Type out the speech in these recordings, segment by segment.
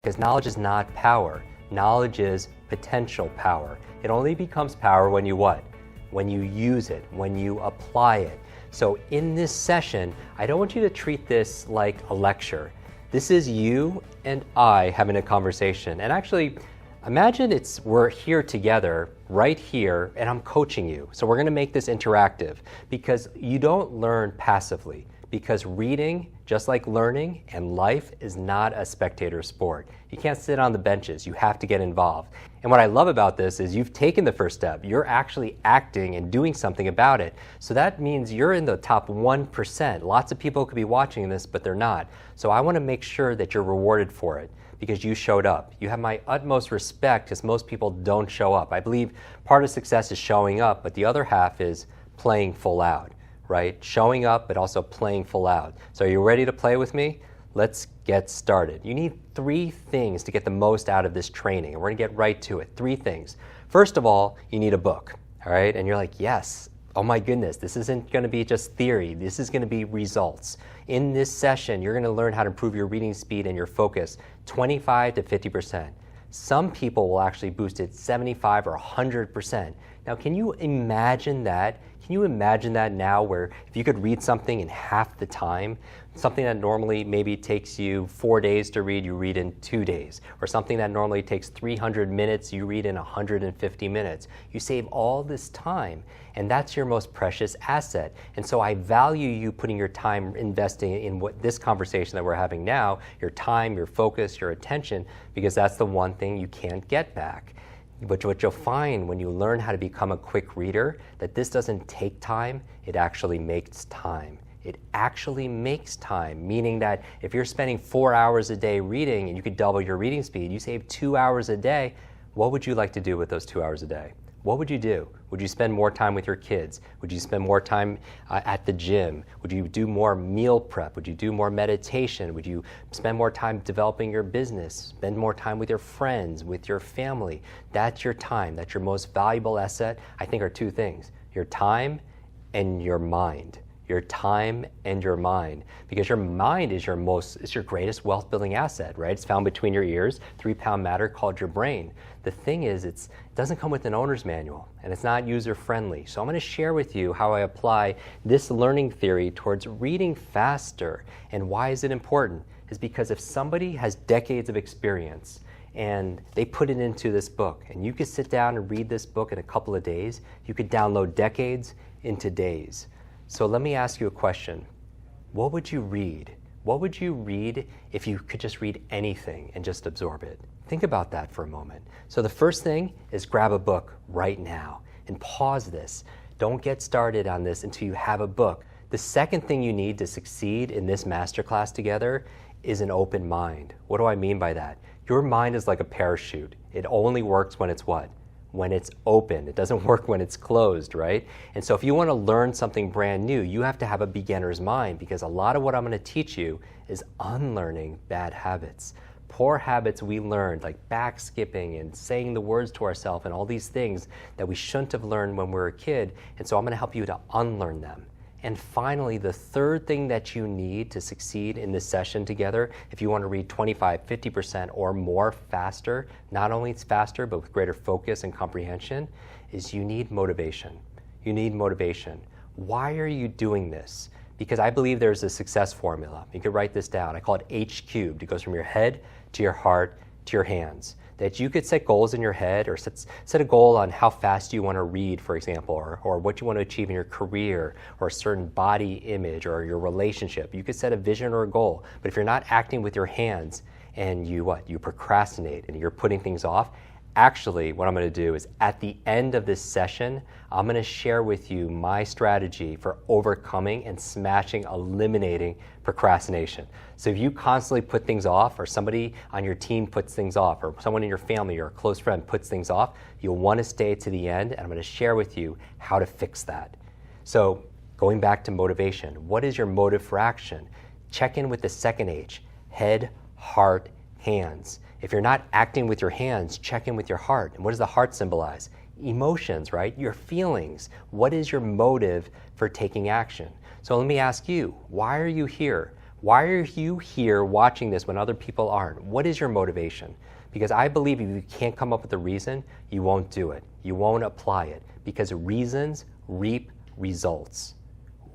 because knowledge is not power. Knowledge is potential power. It only becomes power when you what? When you use it, when you apply it. So in this session, I don't want you to treat this like a lecture. This is you and I having a conversation. And actually, imagine we're here together, right here, and I'm coaching you. So we're gonna make this interactive because you don't learn passively. Because reading, just like learning and life, is not a spectator sport. You can't sit on the benches, you have to get involved. And what I love about this is you've taken the first step. You're actually acting and doing something about it. So that means you're in the top 1%. Lots of people could be watching this, but they're not. So I want to make sure that you're rewarded for it because you showed up. You have my utmost respect because most people don't show up. I believe part of success is showing up, but the other half is playing full out. Right? Showing up, but also playing full out. So are you ready to play with me? Let's get started. You need 3 things to get the most out of this training, and we're gonna get right to it. 3 things. First of all, you need a book, all right? And you're like, yes, oh my goodness, this isn't gonna be just theory, this is gonna be results. In this session, you're gonna learn how to improve your reading speed and your focus 25 to 50%. Some people will actually boost it 75 or 100%. Now, can you imagine that? Can you imagine that now where if you could read something in half the time, something that normally maybe takes you 4 days to read, you read in 2 days, or something that normally takes 300 minutes, you read in 150 minutes. You save all this time, and that's your most precious asset. And so I value you putting your time investing in what this conversation that we're having now, your time, your focus, your attention, because that's the one thing you can't get back. But what you'll find when you learn how to become a quick reader, that this doesn't take time, it actually makes time. It actually makes time, meaning that if you're spending 4 hours a day reading and you could double your reading speed, you save 2 hours a day. What would you like to do with those 2 hours a day? What would you do? Would you spend more time with your kids? Would you spend more time at the gym? Would you do more meal prep? Would you do more meditation? Would you spend more time developing your business? Spend more time with your friends, with your family? That's your time. That's your most valuable asset, I think, are 2 things. Your time and your mind. Your time and your mind. Because your mind is your greatest wealth building asset, right? It's found between your ears, 3-pound matter called your brain. The thing is, it doesn't come with an owner's manual and it's not user friendly. So I'm going to share with you how I apply this learning theory towards reading faster. And why is it important? Is because if somebody has decades of experience and they put it into this book, and you could sit down and read this book in a couple of days, you could download decades into days. So let me ask you a question. What would you read? What would you read if you could just read anything and just absorb it? Think about that for a moment. So the first thing is grab a book right now and pause this. Don't get started on this until you have a book. The second thing you need to succeed in this masterclass together is an open mind. What do I mean by that? Your mind is like a parachute. It only works when it's what? When it's open. It doesn't work when it's closed, right? And so if you want to learn something brand new, you have to have a beginner's mind, because a lot of what I'm going to teach you is unlearning bad habits. Poor habits we learned, like back skipping and saying the words to ourselves and all these things that we shouldn't have learned when we were a kid. And so I'm going to help you to unlearn them. And finally, the third thing that you need to succeed in this session together, if you want to read 25, 50% or more faster, not only it's faster, but with greater focus and comprehension, is you need motivation. You need motivation. Why are you doing this? Because I believe there's a success formula. You could write this down. I call it H cubed. It goes from your head to your heart to your hands. That you could set goals in your head, or set a goal on how fast you want to read, for example, or what you want to achieve in your career, or a certain body image, or your relationship. You could set a vision or a goal, but if you're not acting with your hands and you procrastinate and you're putting things off, actually what I'm going to do is at the end of this session, I'm going to share with you my strategy for overcoming and smashing, eliminating procrastination. So if you constantly put things off, or somebody on your team puts things off, or someone in your family or a close friend puts things off, you'll want to stay to the end, and I'm going to share with you how to fix that. So going back to motivation, what is your motive for action? Check in with the second H, head, heart, hands. If you're not acting with your hands, check in with your heart. And what does the heart symbolize? Emotions, right? Your feelings. What is your motive for taking action? So let me ask you, why are you here? Why are you here watching this when other people aren't? What is your motivation? Because I believe if you can't come up with a reason, you won't do it. You won't apply it, because reasons reap results.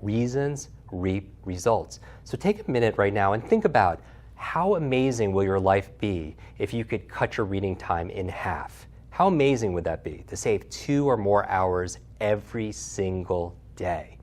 Reasons reap results. So take a minute right now and think about how amazing will your life be if you could cut your reading time in half. How amazing would that be to save 2 or more hours every single day?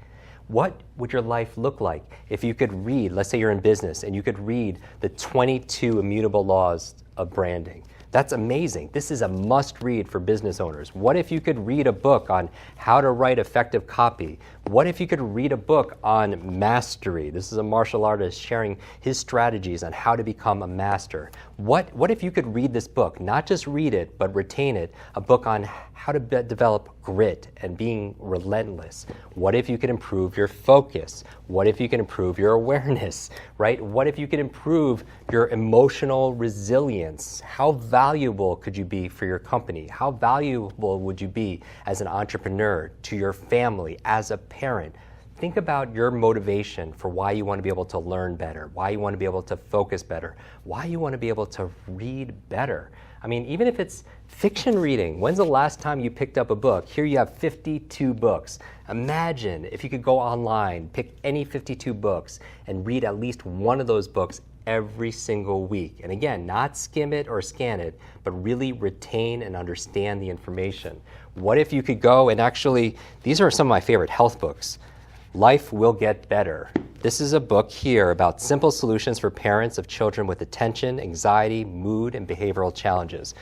What would your life look like if you could read, let's say you're in business, and you could read the 22 immutable laws of branding? That's amazing. This is a must read for business owners. What if you could read a book on how to write effective copy? What if you could read a book on mastery? This is a martial artist sharing his strategies on how to become a master. What if you could read this book, not just read it, but retain it, a book on how to develop grit and being relentless? What if you could improve your focus? What if you can improve your awareness, right? What if you could improve your emotional resilience? How valuable could you be for your company? How valuable would you be as an entrepreneur, to your family, as a parent? Think about your motivation for why you want to be able to learn better, why you want to be able to focus better, why you want to be able to read better. I mean, even if it's fiction reading, when's the last time you picked up a book? Here you have 52 books. Imagine if you could go online, pick any 52 books, and read at least one of those books every single week. And again, not skim it or scan it, but really retain and understand the information. What if you could go and actually, these are some of my favorite health books. Life Will Get Better. This is a book here about simple solutions for parents of children with attention, anxiety, mood, and behavioral challenges.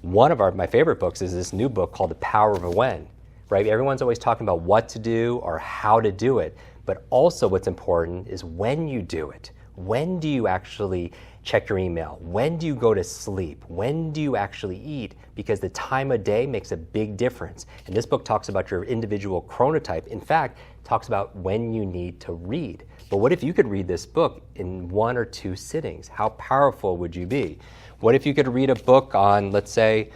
One of my favorite books is this new book called The Power of a When, right? Everyone's always talking about what to do or how to do it, but also what's important is when you do it. When do you actually check your email? When do you go to sleep? When do you actually eat? Because the time of day makes a big difference. And this book talks about your individual chronotype. In fact, it talks about when you need to read. But what if you could read this book in 1 or 2 sittings? How powerful would you be? What if you could read a book on, let's say,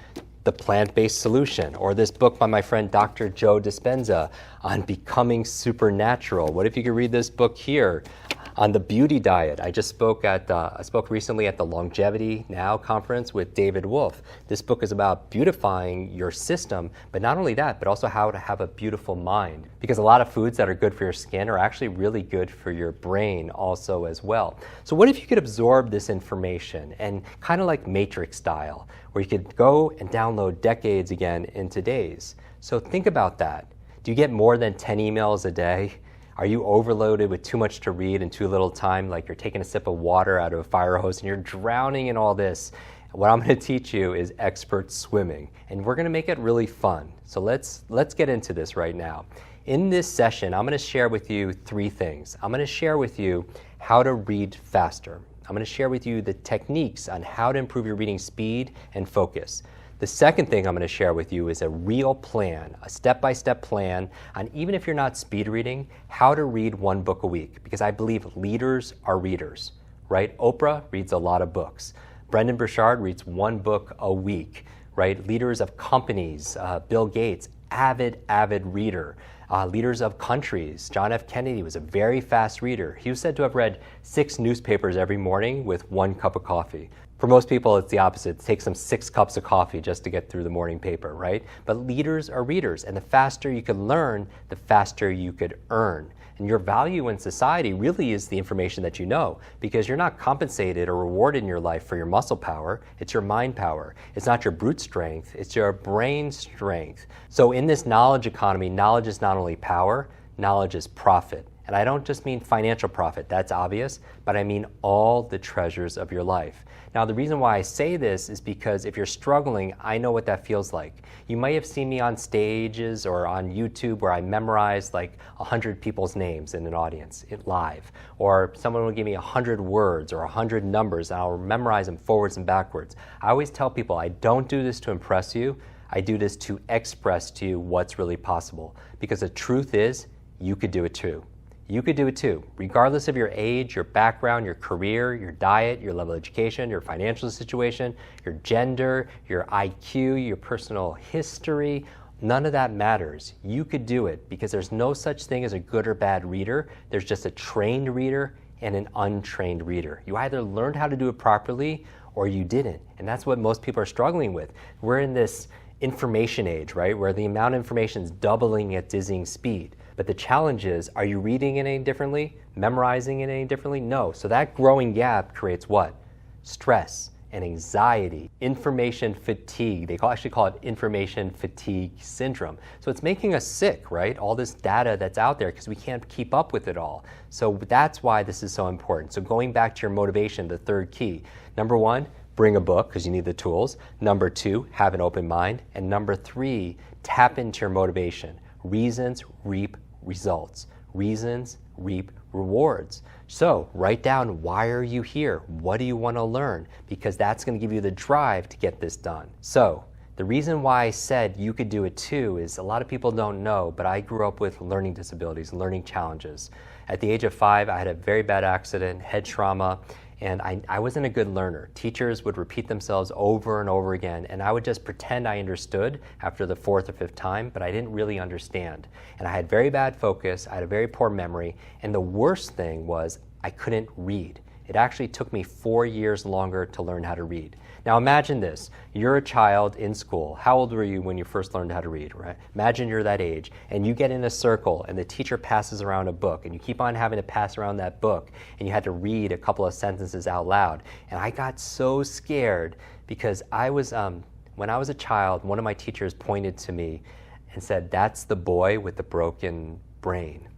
the plant-based solution, or this book by my friend Dr. Joe Dispenza on becoming supernatural? What if you could read this book here on the beauty diet? I spoke recently at the Longevity Now conference with David Wolfe. This book is about beautifying your system, but not only that, but also how to have a beautiful mind. Because a lot of foods that are good for your skin are actually really good for your brain also as well. So what if you could absorb this information and kind of like Matrix style, where you could go and download decades again into days? So think about that. Do you get more than 10 emails a day? Are you overloaded with too much to read and too little time, like you're taking a sip of water out of a fire hose and you're drowning in all this? What I'm going to teach you is expert swimming, and we're going to make it really fun. So let's get into this right now. In this session, I'm going to share with you 3 things. I'm going to share with you how to read faster. I'm going to share with you the techniques on how to improve your reading speed and focus. The second thing I'm going to share with you is a real plan, a step-by-step plan on, even if you're not speed reading, how to read 1 book a week. Because I believe leaders are readers, right? Oprah reads a lot of books. Brendan Burchard reads 1 book a week, right? Leaders of companies, Bill Gates, avid reader. Leaders of countries, John F. Kennedy was a very fast reader. He was said to have read 6 newspapers every morning with 1 cup of coffee. For most people, it's the opposite. It takes them 6 cups of coffee just to get through the morning paper, right? But leaders are readers, and the faster you can learn, the faster you could earn. And your value in society really is the information that you know, because you're not compensated or rewarded in your life for your muscle power. It's your mind power. It's not your brute strength. It's your brain strength. So in this knowledge economy, knowledge is not only power, knowledge is profit. And I don't just mean financial profit, that's obvious, but I mean all the treasures of your life. Now, the reason why I say this is because if you're struggling, I know what that feels like. You might have seen me on stages or on YouTube where I memorized like 100 people's names in an audience live. Or someone will give me 100 words or 100 numbers, and I'll memorize them forwards and backwards. I always tell people I don't do this to impress you. I do this to express to you what's really possible. Because the truth is, you could do it too. You could do it too, regardless of your age, your background, your career, your diet, your level of education, your financial situation, your gender, your IQ, your personal history. None of that matters. You could do it because there's no such thing as a good or bad reader. There's just a trained reader and an untrained reader. You either learned how to do it properly or you didn't. And that's what most people are struggling with. We're in this information age, right, where the amount of information is doubling at dizzying speed. But the challenge is, are you reading it any differently? Memorizing it any differently? No. So that growing gap creates what? Stress and anxiety, information fatigue. They actually call it information fatigue syndrome. So it's making us sick, right? All this data that's out there because we can't keep up with it all. So that's why this is so important. So going back to your motivation, the third key. Number one, bring a book because you need the tools. Number two, have an open mind. And number three, tap into your motivation. Reasons reap results. Reasons reap rewards. So write down, why are you here? What do you want to learn? Because that's going to give you the drive to get this done. So the reason why I said you could do it too is a lot of people don't know, but I grew up with learning disabilities, learning challenges. At the age of 5, I had a very bad accident, head trauma, and I wasn't a good learner. Teachers would repeat themselves over and over again, and I would just pretend I understood after the 4th or 5th time, but I didn't really understand. And I had very bad focus, I had a very poor memory, and the worst thing was I couldn't read. It actually took me 4 years longer to learn how to read. Now imagine this, you're a child in school. How old were you when you first learned how to read, right? Imagine you're that age and you get in a circle and the teacher passes around a book and you keep on having to pass around that book and you had to read a couple of sentences out loud. And I got so scared because when I was a child, one of my teachers pointed to me and said, "That's the boy with the broken brain."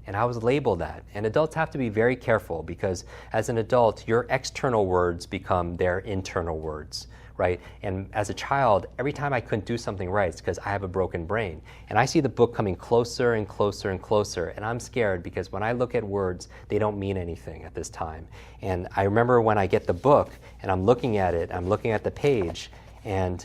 And I was labeled that. And adults have to be very careful because as an adult, your external words become their internal words, right? And as a child, every time I couldn't do something right, it's because I have a broken brain. And I see the book coming closer and closer and closer, and I'm scared because when I look at words, they don't mean anything at this time. And I remember when I get the book and I'm looking at it, I'm looking at the page, and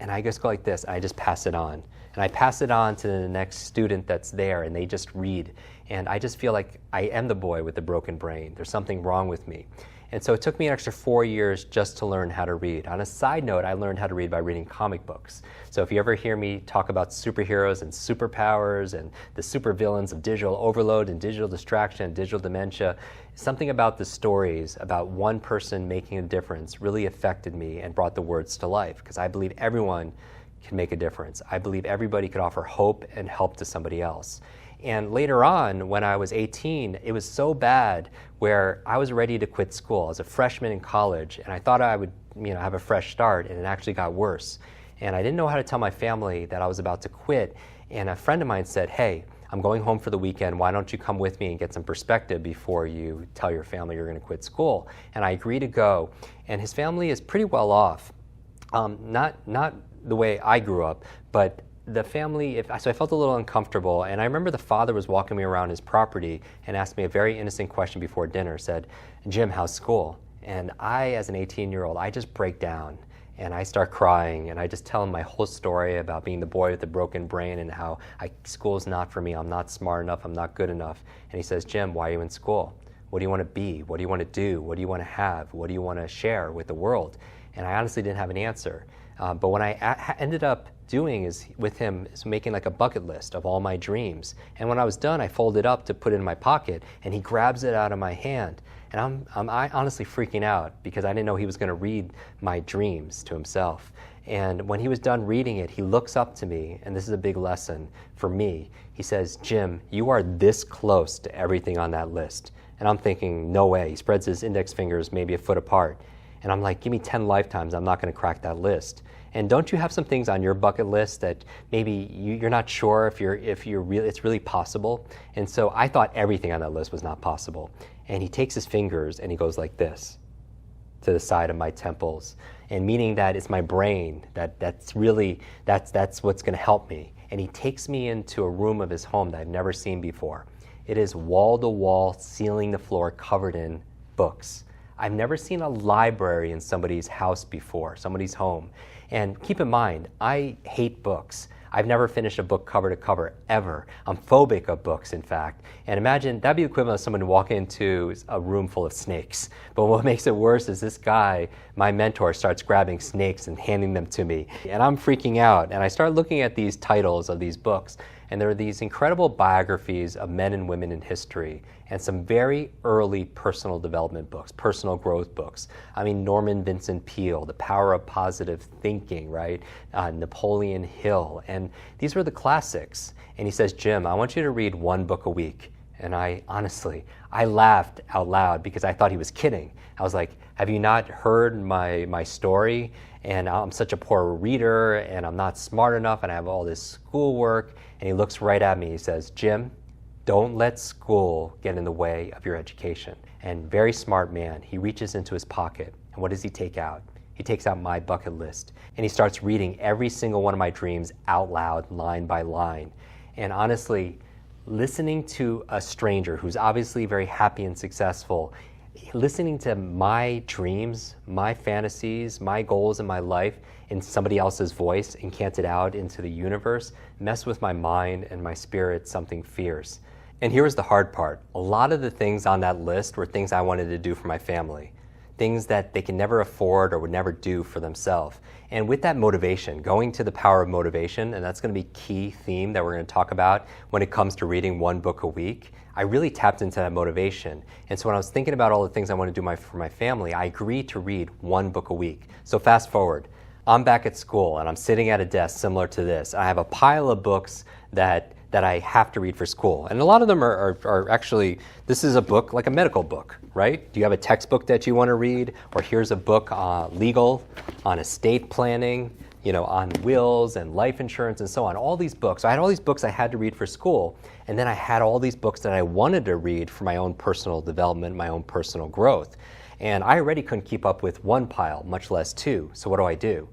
I just go like this, and I just pass it on. And I pass it on to the next student that's there, and they just read. And I just feel like I am the boy with the broken brain. There's something wrong with me. And so it took me an extra 4 years just to learn how to read. On a side note, I learned how to read by reading comic books. So if you ever hear me talk about superheroes and superpowers and the supervillains of digital overload and digital distraction and digital dementia, something about the stories about one person making a difference really affected me and brought the words to life, because I believe everyone can make a difference. I believe everybody could offer hope and help to somebody else. And later on, when I was 18, it was so bad where I was ready to quit school. I was a freshman in college, and I thought I would, have a fresh start, and it actually got worse. And I didn't know how to tell my family that I was about to quit. And a friend of mine said, "Hey, I'm going home for the weekend. Why don't you come with me and get some perspective before you tell your family you're going to quit school?" And I agreed to go. And his family is pretty well off. Not the way I grew up, but the family, so I felt a little uncomfortable. And I remember the father was walking me around his property and asked me a very innocent question before dinner, said, "Jim, how's school?" And I, as an 18-year-old, I just break down and I start crying and I just tell him my whole story about being the boy with the broken brain and how school's not for me, I'm not smart enough, I'm not good enough. And he says, "Jim, why are you in school? What do you want to be? What do you want to do? What do you want to have? What do you want to share with the world?" And I honestly didn't have an answer. But what I ended up doing is making like a bucket list of all my dreams. And when I was done, I folded up to put it in my pocket, and he grabs it out of my hand. And I'm honestly freaking out because I didn't know he was going to read my dreams to himself. And when he was done reading it, he looks up to me, and this is a big lesson for me. He says, "Jim, you are this close to everything on that list." And I'm thinking, no way. He spreads his index fingers maybe a foot apart. And I'm like, give me 10 lifetimes, I'm not going to crack that list. And don't you have some things on your bucket list that maybe you're not sure if it's really possible? And so I thought everything on that list was not possible. And he takes his fingers and he goes like this to the side of my temples, and meaning that it's my brain that's what's going to help me. And he takes me into a room of his home that I've never seen before. It is wall to wall, ceiling to floor, covered in books. I've never seen a library in somebody's house before, somebody's home. And keep in mind, I hate books. I've never finished a book cover to cover, ever. I'm phobic of books, in fact. And imagine, that'd be equivalent of someone walking into a room full of snakes. But what makes it worse is this guy, my mentor, starts grabbing snakes and handing them to me. And I'm freaking out. And I start looking at these titles of these books. And there are these incredible biographies of men and women in history and some very early personal development books, personal growth books. I mean, Norman Vincent Peale, The Power of Positive Thinking, right? Napoleon Hill. And these were the classics. And he says, Jim, I want you to read one book a week. And I laughed out loud because I thought he was kidding. I was like, have you not heard my story? And I'm such a poor reader, and I'm not smart enough, and I have all this schoolwork. And he looks right at me. He says, Jim, don't let school get in the way of your education. And very smart man, he reaches into his pocket, and what does he take out? He takes out my bucket list, and he starts reading every single one of my dreams out loud, line by line. And honestly, listening to a stranger who's obviously very happy and successful, listening to my dreams, my fantasies, my goals in my life in somebody else's voice and cant it out into the universe, mess with my mind and my spirit something fierce. And here's the hard part. A lot of the things on that list were things I wanted to do for my family, things that they can never afford or would never do for themselves. And with that motivation, going to the power of motivation, and that's going to be a key theme that we're going to talk about when it comes to reading one book a week, I really tapped into that motivation. And so when I was thinking about all the things I want to do for my family, I agreed to read one book a week. So fast forward, I'm back at school and I'm sitting at a desk similar to this. I have a pile of books that I have to read for school. And a lot of them are actually, this is a book, like a medical book, right? Do you have a textbook that you want to read? Or here's a book legal, on estate planning, on wills and life insurance and so on, all these books. So I had all these books I had to read for school, and then I had all these books that I wanted to read for my own personal development, my own personal growth. And I already couldn't keep up with one pile, much less two. So what do?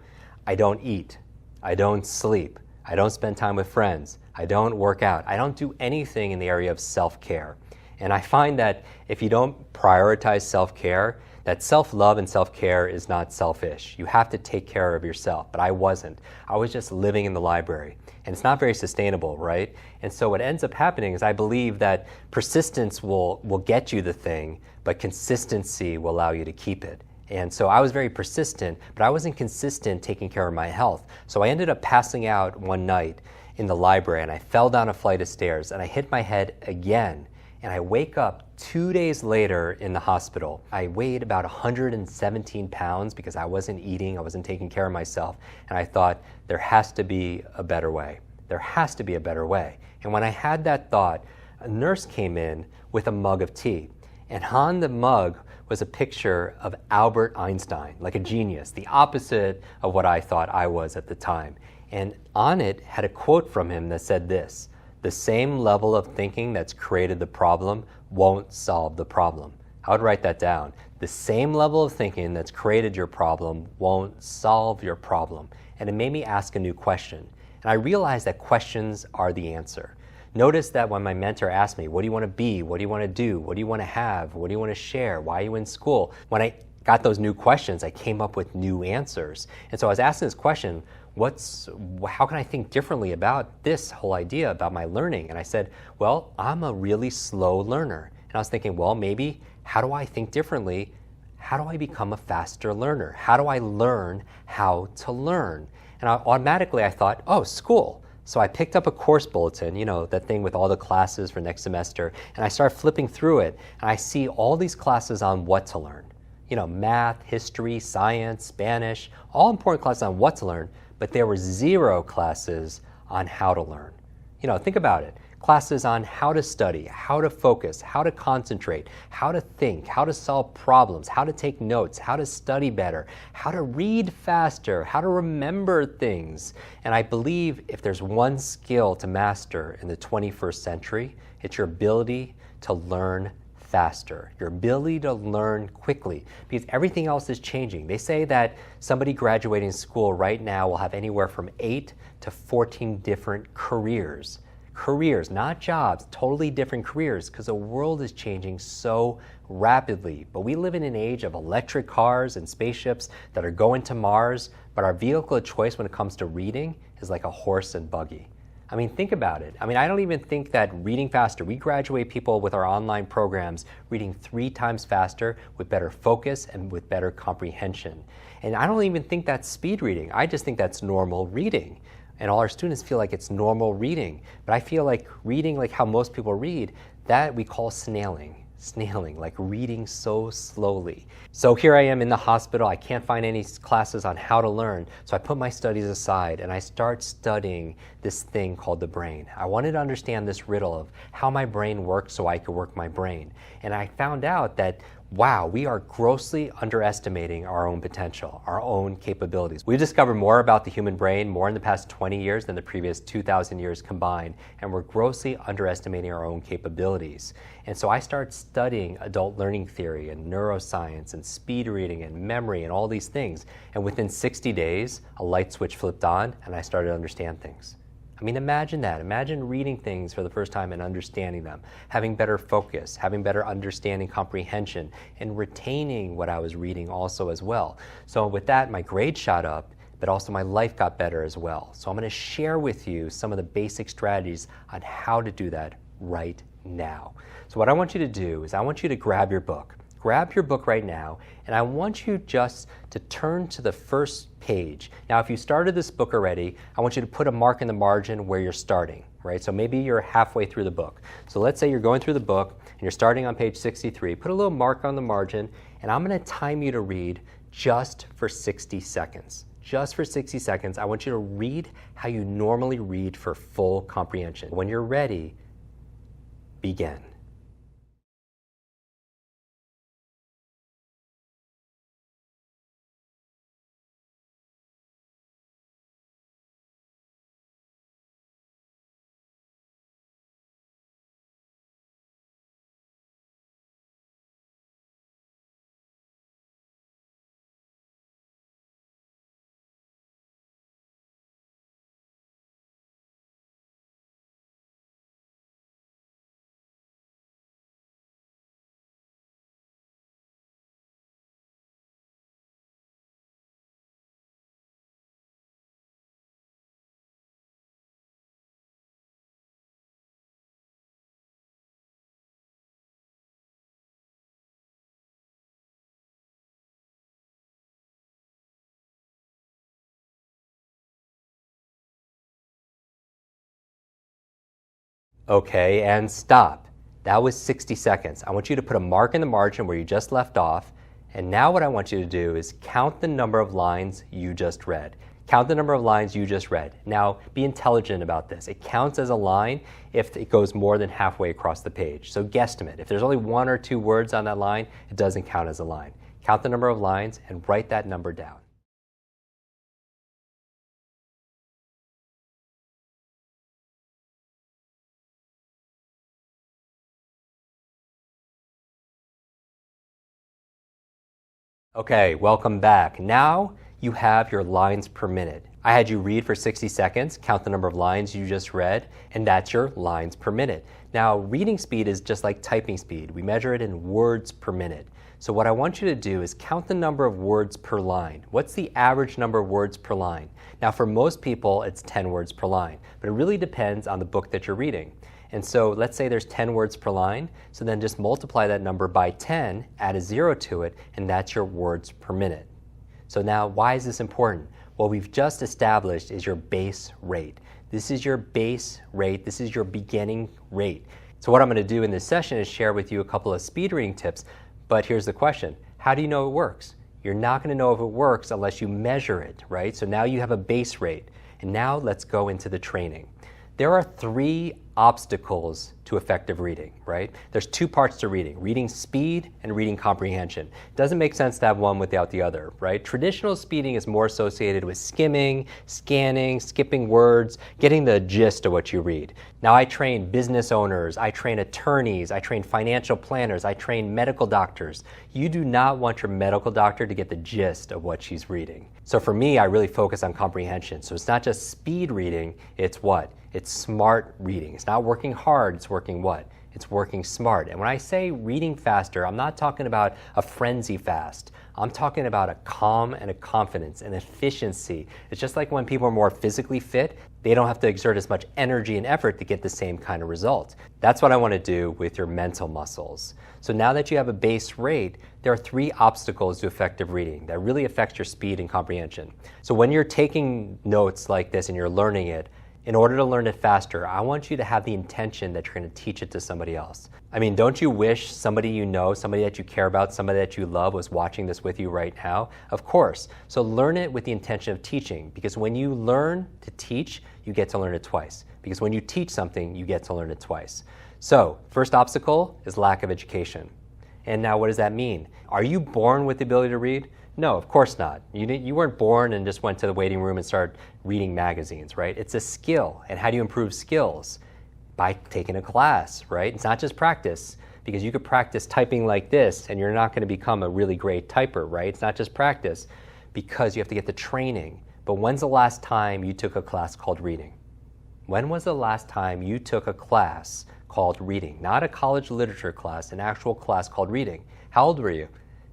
I don't eat. I don't sleep. I don't spend time with friends. I don't work out. I don't do anything in the area of self-care. And I find that if you don't prioritize self-care, that self-love and self-care is not selfish. You have to take care of yourself, but I wasn't. I was just living in the library, and it's not very sustainable, right? And so what ends up happening is I believe that persistence will get you the thing, but consistency will allow you to keep it. And so I was very persistent, but I wasn't consistent taking care of my health. So I ended up passing out one night in the library, and I fell down a flight of stairs, and I hit my head again. And I wake up 2 days later in the hospital. I weighed about 117 pounds because I wasn't eating, I wasn't taking care of myself. And I thought, there has to be a better way. There has to be a better way. And when I had that thought, a nurse came in with a mug of tea. And on the mug was a picture of Albert Einstein, like a genius, the opposite of what I thought I was at the time. And on it had a quote from him that said this: the same level of thinking that's created the problem won't solve the problem. I would write that down. The same level of thinking that's created your problem won't solve your problem. And it made me ask a new question. And I realized that questions are the answer. Notice that when my mentor asked me, what do you want to be? What do you want to do? What do you want to have? What do you want to share? Why are you in school? When I got those new questions, I came up with new answers. And so I was asking this question, how can I think differently about this whole idea about my learning? And I said, well, I'm a really slow learner. And I was thinking, well, maybe how do I think differently? How do I become a faster learner? How do I learn how to learn? And automatically I thought, oh, school. So I picked up a course bulletin, that thing with all the classes for next semester, and I started flipping through it, and I see all these classes on what to learn. Math, history, science, Spanish, all important classes on what to learn, but there were 0 classes on how to learn. Think about it. Classes on how to study, how to focus, how to concentrate, how to think, how to solve problems, how to take notes, how to study better, how to read faster, how to remember things. And I believe if there's one skill to master in the 21st century, it's your ability to learn faster, your ability to learn quickly, because everything else is changing. They say that somebody graduating school right now will have anywhere from 8 to 14 different careers. Careers, not jobs, totally different careers, because the world is changing so rapidly. But we live in an age of electric cars and spaceships that are going to Mars, but our vehicle of choice when it comes to reading is like a horse and buggy. I mean, think about it. I don't even think that reading faster, we graduate people with our online programs reading 3 times faster with better focus and with better comprehension. And I don't even think that's speed reading. I just think that's normal reading. And all our students feel like it's normal reading. But I feel like reading like how most people read, that we call snailing. Snailing, like reading so slowly. So here I am in the hospital. I can't find any classes on how to learn. So I put my studies aside and I start studying this thing called the brain. I wanted to understand this riddle of how my brain works so I could work my brain. And I found out that wow, we are grossly underestimating our own potential, our own capabilities. We've discovered more about the human brain, more in the past 20 years than the previous 2,000 years combined, and we're grossly underestimating our own capabilities. And so I started studying adult learning theory and neuroscience and speed reading and memory and all these things. And within 60 days, a light switch flipped on and I started to understand things. I mean, imagine that. Imagine reading things for the first time and understanding them, having better focus, having better understanding, comprehension, and retaining what I was reading also as well. So with that, my grade shot up, but also my life got better as well. So I'm going to share with you some of the basic strategies on how to do that right now. So what I want you to do is I want you to grab your book. Grab your book right now, and I want you just to turn to the first page. Now, if you started this book already, I want you to put a mark in the margin where you're starting, right? So maybe you're halfway through the book. So let's say you're going through the book, and you're starting on page 63. Put a little mark on the margin, and I'm going to time you to read just for 60 seconds. Just for 60 seconds, I want you to read how you normally read for full comprehension. When you're ready, begin. Okay, and stop. That was 60 seconds. I want you to put a mark in the margin where you just left off. And now what I want you to do is count the number of lines you just read. Count the number of lines you just read. Now, be intelligent about this. It counts as a line if it goes more than halfway across the page. So guesstimate. If there's only 1 or 2 words on that line, it doesn't count as a line. Count the number of lines and write that number down. Okay, welcome back. Now you have your lines per minute. I had you read for 60 seconds, count the number of lines you just read, and that's your lines per minute. Now, reading speed is just like typing speed. We measure it in words per minute. So what I want you to do is count the number of words per line. What's the average number of words per line? Now, for most people, it's 10 words per line, but it really depends on the book that you're reading. And so let's say there's 10 words per line, so then just multiply that number by 10, add a 0 to it, and that's your words per minute. So now, why is this important? What we've just established is your base rate. This is your base rate. This is your beginning rate. So what I'm going to do in this session is share with you a couple of speed reading tips, but here's the question. How do you know it works? You're not going to know if it works unless you measure it, right? So now you have a base rate. And now let's go into the training. There are 3 obstacles to effective reading, right? There's 2 parts to reading, reading speed and reading comprehension. It doesn't make sense to have one without the other, right? Traditional speeding is more associated with skimming, scanning, skipping words, getting the gist of what you read. Now, I train business owners, I train attorneys, I train financial planners, I train medical doctors. You do not want your medical doctor to get the gist of what she's reading. So for me, I really focus on comprehension. So it's not just speed reading, it's what? It's smart reading. It's not working hard, it's working what? It's working smart. And when I say reading faster, I'm not talking about a frenzy fast. I'm talking about a calm and a confidence and efficiency. It's just like when people are more physically fit, they don't have to exert as much energy and effort to get the same kind of result. That's what I want to do with your mental muscles. So now that you have a base rate, there are 3 obstacles to effective reading that really affects your speed and comprehension. So when you're taking notes like this and you're learning it, in order to learn it faster, I want you to have the intention that you're going to teach it to somebody else. I mean, don't you wish somebody you know, somebody that you care about, somebody that you love was watching this with you right now? Of course. So learn it with the intention of teaching, because when you learn to teach, you get to learn it twice. Because when you teach something, you get to learn it twice. So, first obstacle is lack of education. And now what does that mean? Are you born with the ability to read? No, of course not. You weren't born and just went to the waiting room and started reading magazines, right? It's a skill. And how do you improve skills? By taking a class, right? It's not just practice, because you could practice typing like this and you're not going to become a really great typer, right? It's not just practice, because you have to get the training. But when's the last time you took a class called reading? When was the last time you took a class called reading? Not a college literature class, an actual class called reading. How old were you?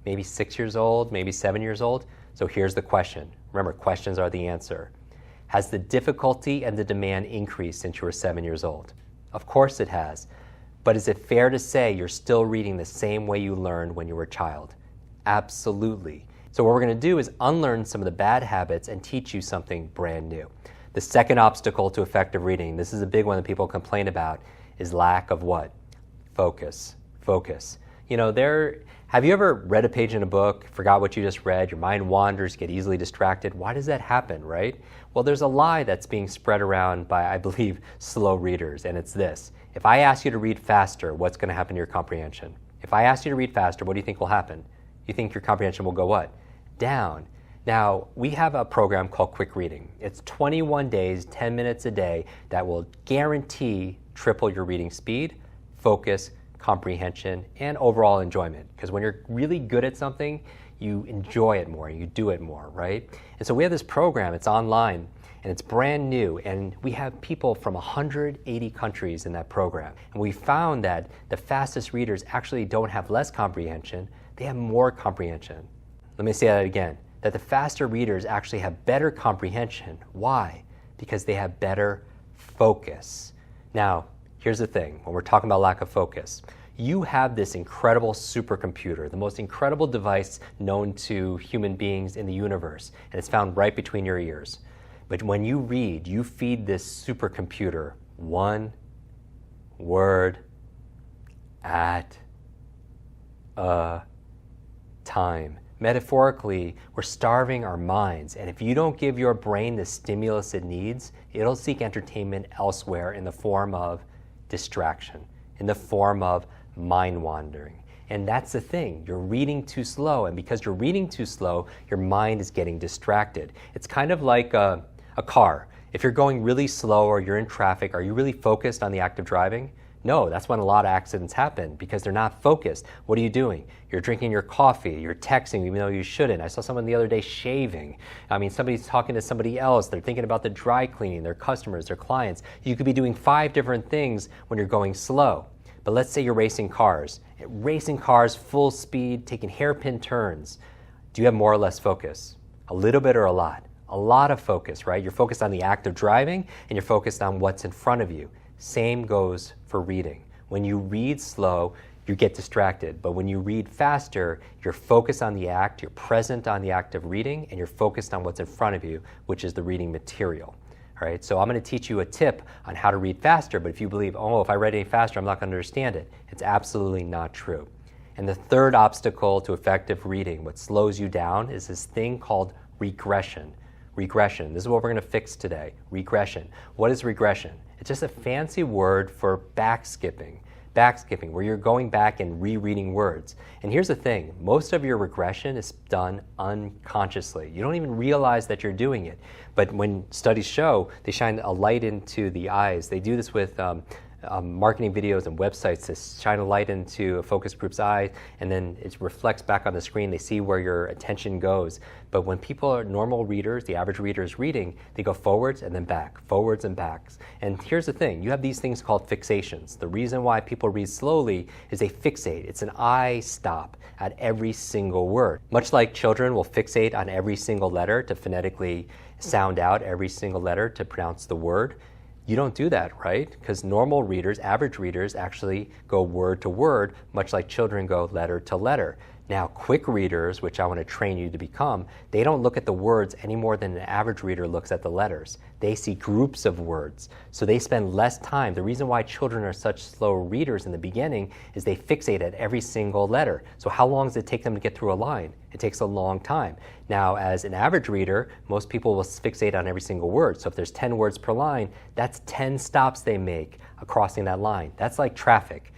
Maybe 6 years old, maybe 7 years old? So here's the question. Remember, questions are the answer. Has the difficulty and the demand increased since you were 7 years old? Of course it has. But is it fair to say you're still reading the same way you learned when you were a child? Absolutely. So what we're going to do is unlearn some of the bad habits and teach you something brand new. The second obstacle to effective reading, this is a big one that people complain about, is lack of what? Focus. Focus. You know, have you ever read a page in a book, forgot what you just read, your mind wanders, get easily distracted? Why does that happen, right? Well, there's a lie that's being spread around by, I believe, slow readers, and it's this. If I ask you to read faster, what's going to happen to your comprehension? If I ask you to read faster, what do you think will happen? You think your comprehension will go what? Down. Now, we have a program called Quick Reading. It's 21 days, 10 minutes a day that will guarantee triple your reading speed, focus, comprehension, and overall enjoyment. Because when you're really good at something, you enjoy it more, you do it more, right? And so we have this program, it's online, and it's brand new, and we have people from 180 countries in that program. And we found that the fastest readers actually don't have less comprehension, they have more comprehension. Let me say that again, that the faster readers actually have better comprehension. Why? Because they have better focus. Now, here's the thing, when we're talking about lack of focus, you have this incredible supercomputer, the most incredible device known to human beings in the universe, and it's found right between your ears. But when you read, you feed this supercomputer one word at a time. Metaphorically, we're starving our minds, and if you don't give your brain the stimulus it needs, it'll seek entertainment elsewhere in the form of distraction, in the form of mind wandering. And that's the thing, you're reading too slow, and because you're reading too slow, your mind is getting distracted. It's kind of like a car. If you're going really slow or you're in traffic, are you really focused on the act of driving? No, that's when a lot of accidents happen, because they're not focused. What are you doing? You're drinking your coffee, you're texting even though you shouldn't. I saw someone the other day shaving. I mean, somebody's talking to somebody else, they're thinking about the dry cleaning, their customers, their clients. You could be doing 5 different things when you're going slow. But let's say you're racing cars. Racing cars, full speed, taking hairpin turns. Do you have more or less focus? A little bit or a lot? A lot of focus, right? You're focused on the act of driving and you're focused on what's in front of you. Same goes for reading. When you read slow, you get distracted. But when you read faster, you're focused on the act, you're present on the act of reading, and you're focused on what's in front of you, which is the reading material. All right, so I'm going to teach you a tip on how to read faster, but if you believe, oh, if I read any faster, I'm not going to understand it, it's absolutely not true. And the third obstacle to effective reading, what slows you down, is this thing called regression. Regression. This is what we're going to fix today. Regression. What is regression? It's just a fancy word for backskipping. Backskipping, where you're going back and rereading words. And here's the thing, most of your regression is done unconsciously. You don't even realize that you're doing it. But when studies show, they shine a light into the eyes. They do this with marketing videos and websites to shine a light into a focus group's eye, and then it reflects back on the screen. They see where your attention goes. But when people are normal readers, the average reader is reading, they go forwards and then back, forwards and backs. And here's the thing, you have these things called fixations. The reason why people read slowly is they fixate. It's an eye stop at every single word. Much like children will fixate on every single letter to phonetically sound out every single letter to pronounce the word. You don't do that, right? Because normal readers, average readers, actually go word to word, much like children go letter to letter. Now, quick readers, which I want to train you to become, they don't look at the words any more than an average reader looks at the letters. They see groups of words, so they spend less time. The reason why children are such slow readers in the beginning is they fixate at every single letter. So how long does it take them to get through a line? It takes a long time. Now, as an average reader, most people will fixate on every single word. So if there's 10 words per line, that's 10 stops they make crossing that line. That's like traffic.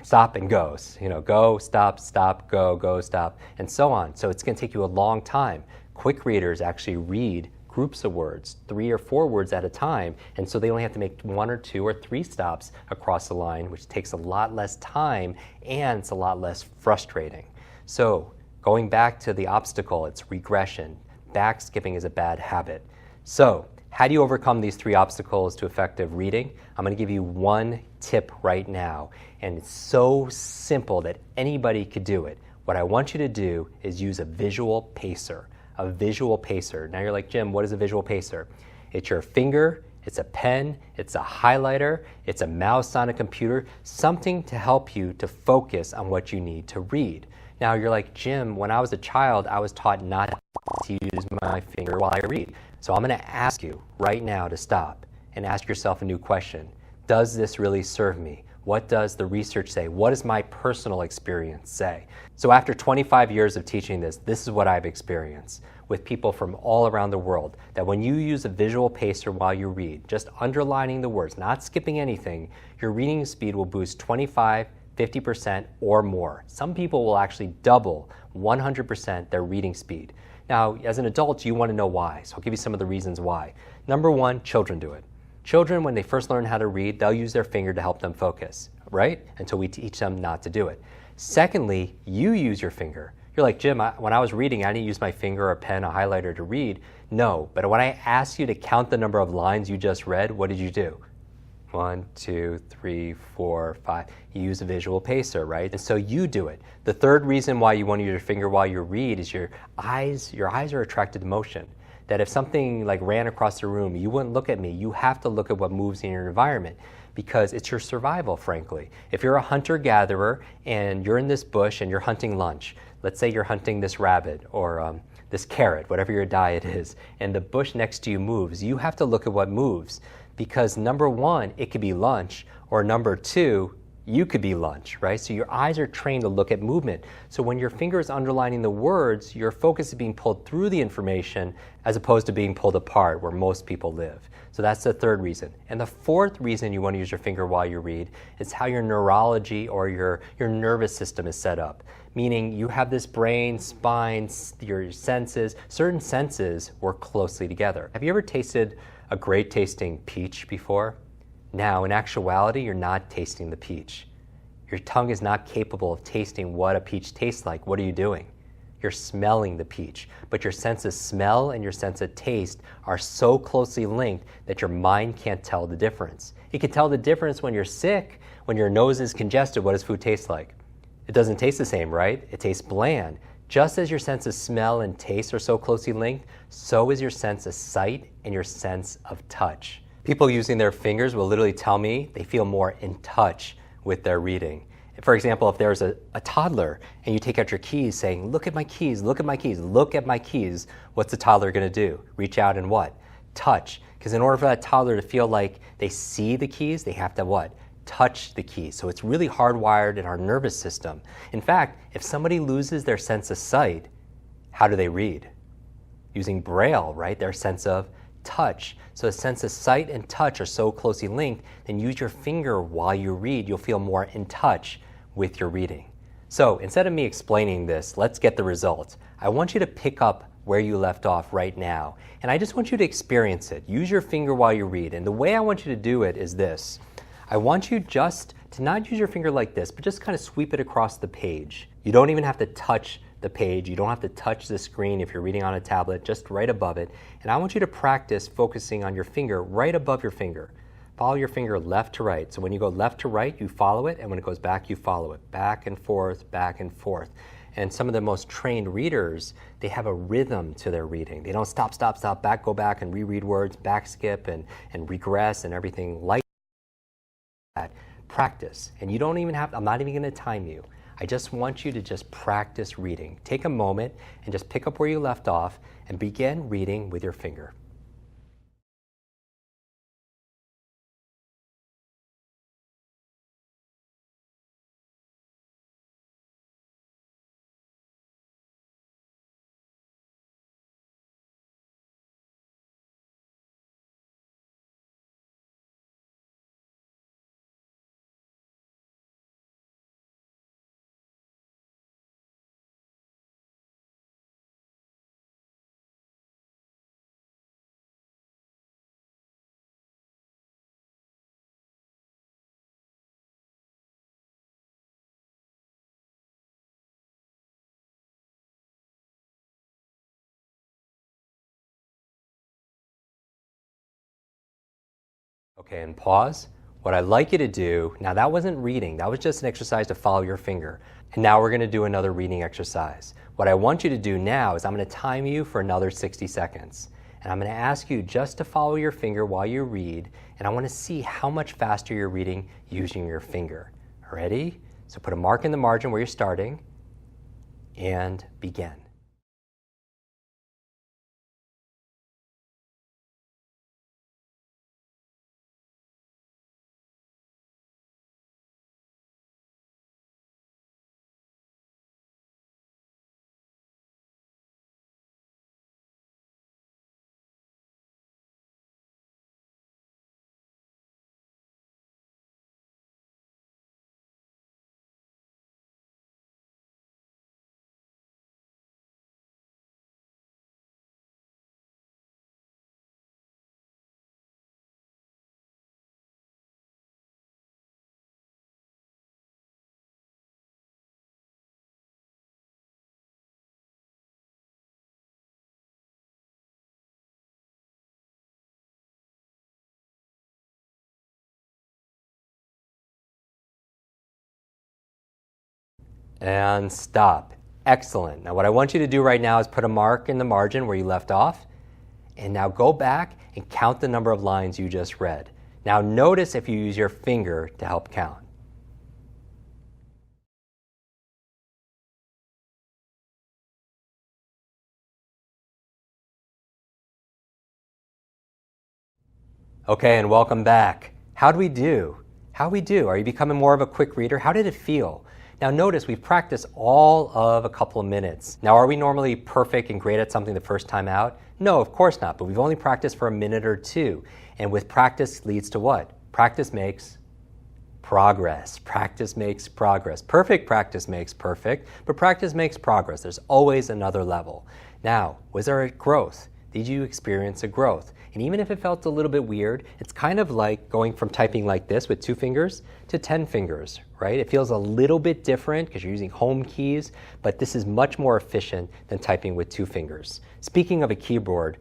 Stop and goes, go, stop, stop, go, stop, and so on. So it's going to take you a long time. Quick readers actually read groups of words, 3 or 4 words at a time, and so they only have to make 1 or 2 or 3 stops across the line, which takes a lot less time and it's a lot less frustrating. So going back to the obstacle, it's regression. Back skipping is a bad habit. So how do you overcome these 3 obstacles to effective reading? I'm going to give you one tip right now, and it's so simple that anybody could do it. What I want you to do is use a visual pacer. A visual pacer. Now you're like, Jim, what is a visual pacer? It's your finger, it's a pen, it's a highlighter, it's a mouse on a computer, something to help you to focus on what you need to read. Now you're like, Jim, when I was a child, I was taught not to use my finger while I read. So I'm going to ask you right now to stop and ask yourself a new question. Does this really serve me? What does the research say? What does my personal experience say? So after 25 years of teaching this is what I've experienced with people from all around the world, that when you use a visual pacer while you read, just underlining the words, not skipping anything, your reading speed will boost 25, 50% or more. Some people will actually double 100% their reading speed. Now, as an adult, you want to know why. So I'll give you some of the reasons why. Number 1, children do it. Children, when they first learn how to read, they'll use their finger to help them focus, right? Until we teach them not to do it. Secondly, you use your finger. You're like, Jim, when I was reading, I didn't use my finger, a pen, a highlighter to read. No, but when I asked you to count the number of lines you just read, what did you do? 1, 2, 3, 4, 5. You use a visual pacer, right? And so you do it. The third reason why you want to use your finger while you read is your eyes are attracted to motion. That if something like ran across the room, you wouldn't look at me. You have to look at what moves in your environment because it's your survival, frankly. If you're a hunter-gatherer and you're in this bush and you're hunting lunch, let's say you're hunting this rabbit or this carrot, whatever your diet is, and the bush next to you moves, you have to look at what moves because number 1, it could be lunch, or number 2, you could be lunch, right? So your eyes are trained to look at movement. So when your finger is underlining the words, your focus is being pulled through the information as opposed to being pulled apart where most people live. So that's the third reason. And the fourth reason you want to use your finger while you read is how your neurology or your nervous system is set up. Meaning you have this brain, spine, your senses, certain senses work closely together. Have you ever tasted a great tasting peach before? Now, in actuality, you're not tasting the peach. Your tongue is not capable of tasting what a peach tastes like. What are you doing? You're smelling the peach. But your sense of smell and your sense of taste are so closely linked that your mind can't tell the difference. It can tell the difference when you're sick, when your nose is congested. What does food taste like? It doesn't taste the same, right? It tastes bland. Just as your sense of smell and taste are so closely linked, so is your sense of sight and your sense of touch. People using their fingers will literally tell me they feel more in touch with their reading. For example, if there's a toddler and you take out your keys saying, look at my keys, look at my keys, look at my keys, what's the toddler going to do? Reach out and what? Touch. Because in order for that toddler to feel like they see the keys, they have to what? Touch the keys. So it's really hardwired in our nervous system. In fact, if somebody loses their sense of sight, how do they read? Using Braille, right? Their sense of touch. So the sense of sight and touch are so closely linked, then use your finger while you read. You'll feel more in touch with your reading. So instead of me explaining this, let's get the results. I want you to pick up where you left off right now, and I just want you to experience it. Use your finger while you read, and the way I want you to do it is this. I want you just to not use your finger like this, but just kind of sweep it across the page. You don't even have to touch the page. You don't have to touch the screen if you're reading on a tablet, just right above it. And I want you to practice focusing on your finger right above your finger. Follow your finger left to right. So when you go left to right, you follow it, and when it goes back, you follow it. Back and forth, back and forth. And some of the most trained readers, they have a rhythm to their reading. They don't stop, stop, stop, back, go back and reread words, back skip and regress and everything like that. Practice. And you don't even have, I'm not even going to time you. I just want you to just practice reading. Take a moment and just pick up where you left off and begin reading with your finger. Okay, and pause. What I'd like you to do, now that wasn't reading, that was just an exercise to follow your finger. And now we're going to do another reading exercise. What I want you to do now is I'm going to time you for another 60 seconds. And I'm going to ask you just to follow your finger while you read, and I want to see how much faster you're reading using your finger. Ready? So put a mark in the margin where you're starting, and begin. And stop. Excellent. Now what I want you to do right now is put a mark in the margin where you left off, and now go back and count the number of lines you just read. Now notice if you use your finger to help count. Okay, and welcome back. How'd we do? How'd we do? Are you becoming more of a quick reader? How did it feel? Now notice we've practiced all of a couple of minutes. Now are we normally perfect and great at something the first time out? No, of course not, but we've only practiced for a minute or two. And with practice leads to what? Practice makes progress. Practice makes progress. Perfect practice makes perfect, but practice makes progress. There's always another level. Now, was there a growth? Did you experience a growth? And even if it felt a little bit weird, it's kind of like going from typing like this with 2 fingers to 10 fingers, right? It feels a little bit different because you're using home keys, but this is much more efficient than typing with 2 fingers. Speaking of a keyboard,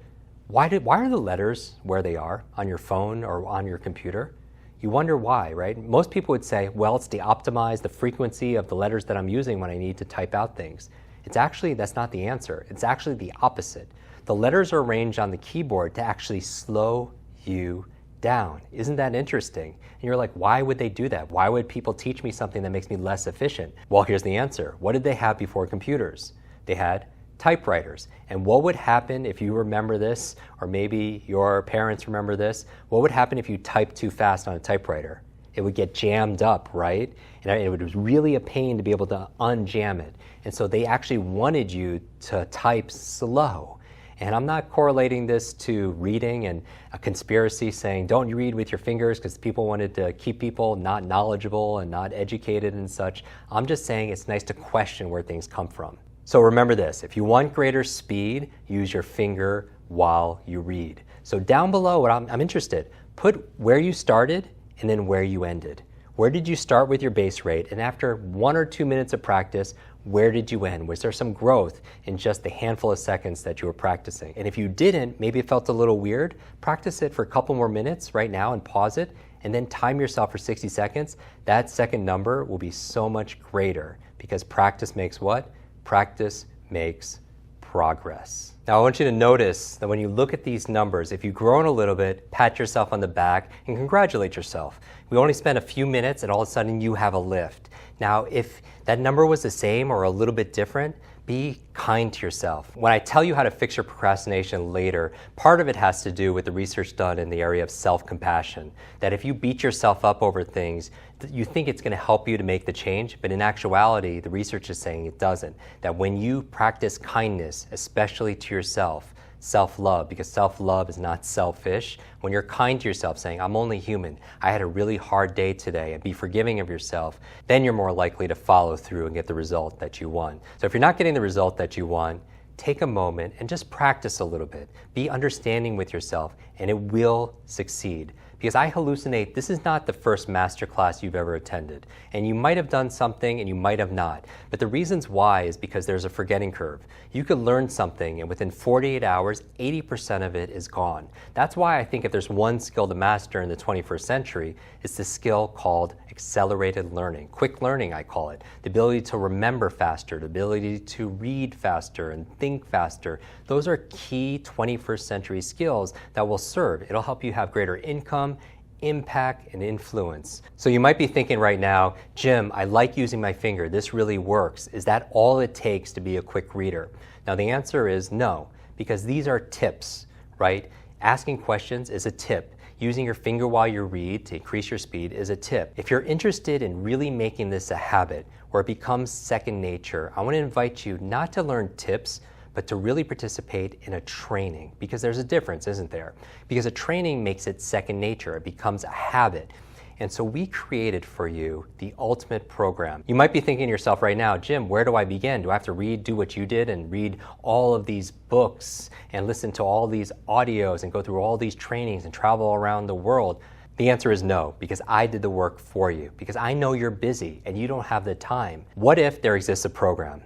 why are the letters where they are on your phone or on your computer? You wonder why, right? Most people would say, well, it's to optimize the frequency of the letters that I'm using when I need to type out things. It's actually, that's not the answer. It's actually the opposite. The letters are arranged on the keyboard to actually slow you down. Isn't that interesting? And you're like, why would they do that? Why would people teach me something that makes me less efficient? Well, here's the answer. What did they have before computers? They had typewriters. And what would happen if you remember this, or maybe your parents remember this, what would happen if you typed too fast on a typewriter? It would get jammed up, right? And it was really a pain to be able to unjam it. And so they actually wanted you to type slow. And I'm not correlating this to reading and a conspiracy saying don't you read with your fingers because people wanted to keep people not knowledgeable and not educated and such. I'm just saying it's nice to question where things come from. So remember this, if you want greater speed, use your finger while you read. So down below, what I'm interested, put where you started and then where you ended. Where did you start with your base rate? And after 1 or 2 minutes of practice, where did you end? Was there some growth in just the handful of seconds that you were practicing? And if you didn't, maybe it felt a little weird, practice it for a couple more minutes right now and pause it, and then time yourself for 60 seconds. That second number will be so much greater because practice makes what? Practice makes progress. Now I want you to notice that when you look at these numbers, if you've grown a little bit, pat yourself on the back and congratulate yourself. We only spent a few minutes and all of a sudden you have a lift. Now if that number was the same or a little bit different, be kind to yourself. When I tell you how to fix your procrastination later, part of it has to do with the research done in the area of self-compassion. That if you beat yourself up over things, you think it's going to help you to make the change, but in actuality, the research is saying it doesn't. That when you practice kindness, especially to yourself, self-love, because self-love is not selfish. When you're kind to yourself, saying, I'm only human, I had a really hard day today, and be forgiving of yourself, then you're more likely to follow through and get the result that you want. So if you're not getting the result that you want, take a moment and just practice a little bit. Be understanding with yourself, and it will succeed. Because I hallucinate, this is not the first masterclass you've ever attended. And you might have done something and you might have not. But the reasons why is because there's a forgetting curve. You could learn something and within 48 hours, 80% of it is gone. That's why I think if there's one skill to master in the 21st century, it's the skill called accelerated learning. Quick learning, I call it. The ability to remember faster, the ability to read faster and think faster. Those are key 21st century skills that will serve. It'll help you have greater income, impact, and influence. So you might be thinking right now, Jim, I like using my finger. This really works. Is that all it takes to be a quick reader? Now the answer is no, because these are tips, right? Asking questions is a tip. Using your finger while you read to increase your speed is a tip. If you're interested in really making this a habit where it becomes second nature, I want to invite you not to learn tips, but to really participate in a training, because there's a difference, isn't there? Because a training makes it second nature. It becomes a habit. And so we created for you the ultimate program. You might be thinking to yourself right now, Jim, where do I begin? Do I have to do what you did and read all of these books and listen to all these audios and go through all these trainings and travel around the world? The answer is no, because I did the work for you, because I know you're busy and you don't have the time. What if there exists a program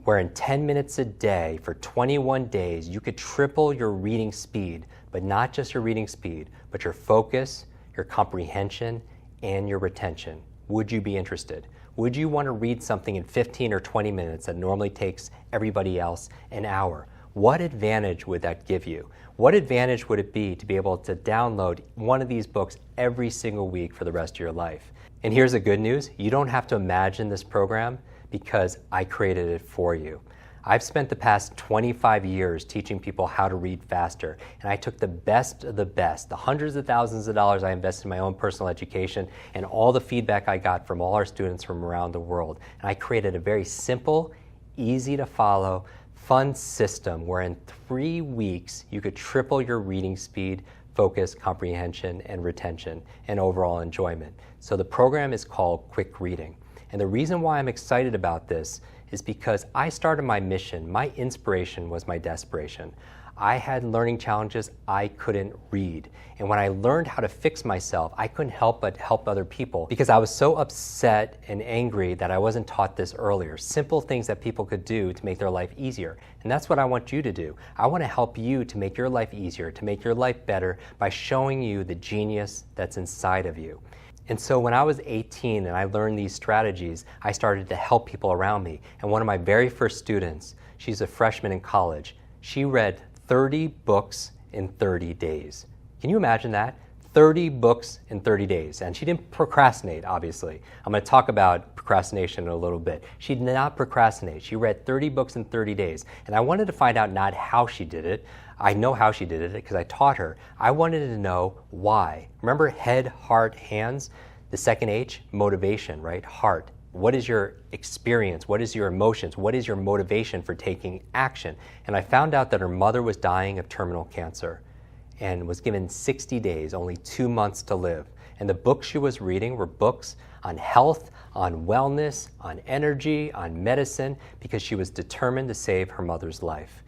where in 10 minutes a day for 21 days, you could triple your reading speed, but not just your reading speed, but your focus, your comprehension, and your retention? Would you be interested? Would you want to read something in 15 or 20 minutes that normally takes everybody else an hour? What advantage would that give you? What advantage would it be to be able to download one of these books every single week for the rest of your life? And here's the good news. You don't have to imagine this program because I created it for you. I've spent the past 25 years teaching people how to read faster, and I took the best of the best, the hundreds of thousands of dollars I invested in my own personal education, and all the feedback I got from all our students from around the world, and I created a very simple, easy to follow, fun system where in 3 weeks you could triple your reading speed, focus, comprehension, and retention, and overall enjoyment. So the program is called Quick Reading. And the reason why I'm excited about this is because I started my mission. My inspiration was my desperation. I had learning challenges I couldn't read. And when I learned how to fix myself, I couldn't help but help other people because I was so upset and angry that I wasn't taught this earlier. Simple things that people could do to make their life easier. And that's what I want you to do. I want to help you to make your life easier, to make your life better by showing you the genius that's inside of you. And so when I was 18 and I learned these strategies, I started to help people around me. And one of my very first students, she's a freshman in college, she read 30 books in 30 days. Can you imagine that? 30 books in 30 days. And she didn't procrastinate, obviously. I'm going to talk about procrastination in a little bit. She did not procrastinate. She read 30 books in 30 days. And I wanted to find out not how she did it. I know how she did it because I taught her. I wanted to know why. Remember head, heart, hands? The second H, motivation, right? Heart. What is your experience? What is your emotions? What is your motivation for taking action? And I found out that her mother was dying of terminal cancer and was given 60 days, only 2 months to live. And the books she was reading were books on health, on wellness, on energy, on medicine, because she was determined to save her mother's life.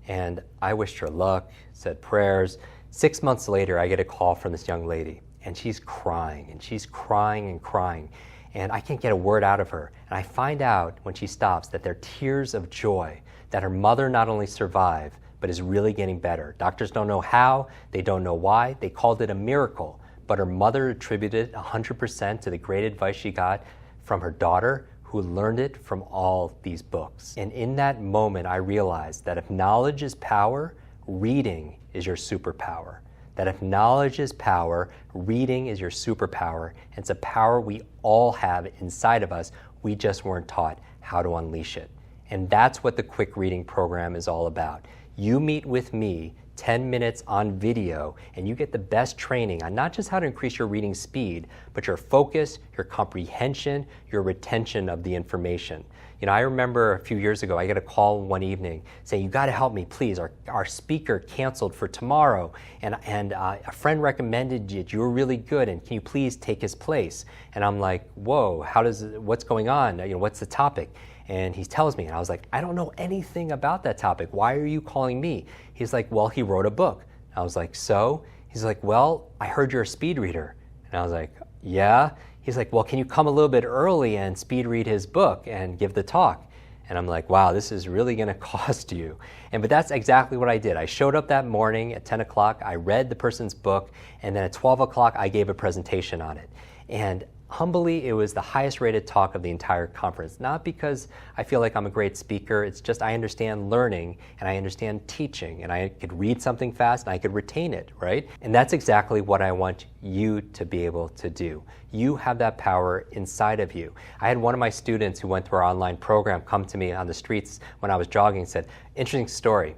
And I wished her luck, said prayers. 6 months later, I get a call from this young lady. and she's crying, and she's crying and crying, and I can't get a word out of her. And I find out when she stops that they're tears of joy, that her mother not only survived, but is really getting better. Doctors don't know how, they don't know why, they called it a miracle, but her mother attributed 100% to the great advice she got from her daughter, who learned it from all these books. And in that moment, I realized that if knowledge is power, reading is your superpower. That if knowledge is power, reading is your superpower. And it's a power we all have inside of us. We just weren't taught how to unleash it. And that's what the Quick Reading program is all about. You meet with me 10 minutes on video, and you get the best training on not just how to increase your reading speed, but your focus, your comprehension, your retention of the information. You know, I remember a few years ago, I got a call one evening saying, you got to help me, please. Our speaker canceled for tomorrow, and a friend recommended you were really good, and can you please take his place? And I'm like, whoa, what's going on? You know, what's the topic? And he tells me, and I was like, I don't know anything about that topic. Why are you calling me? He's like, well, he wrote a book. I was like, so? He's like, well, I heard you're a speed reader. And I was like, yeah. He's like, well, can you come a little bit early and speed read his book and give the talk? And I'm like, wow, this is really going to cost you. But that's exactly what I did. I showed up that morning at 10 o'clock, I read the person's book, and then at 12 o'clock, I gave a presentation on it. And humbly, it was the highest rated talk of the entire conference. Not because I feel like I'm a great speaker, it's just I understand learning and I understand teaching, and I could read something fast and I could retain it, right? And that's exactly what I want you to be able to do. You have that power inside of you. I had one of my students who went through our online program come to me on the streets when I was jogging and said, interesting story.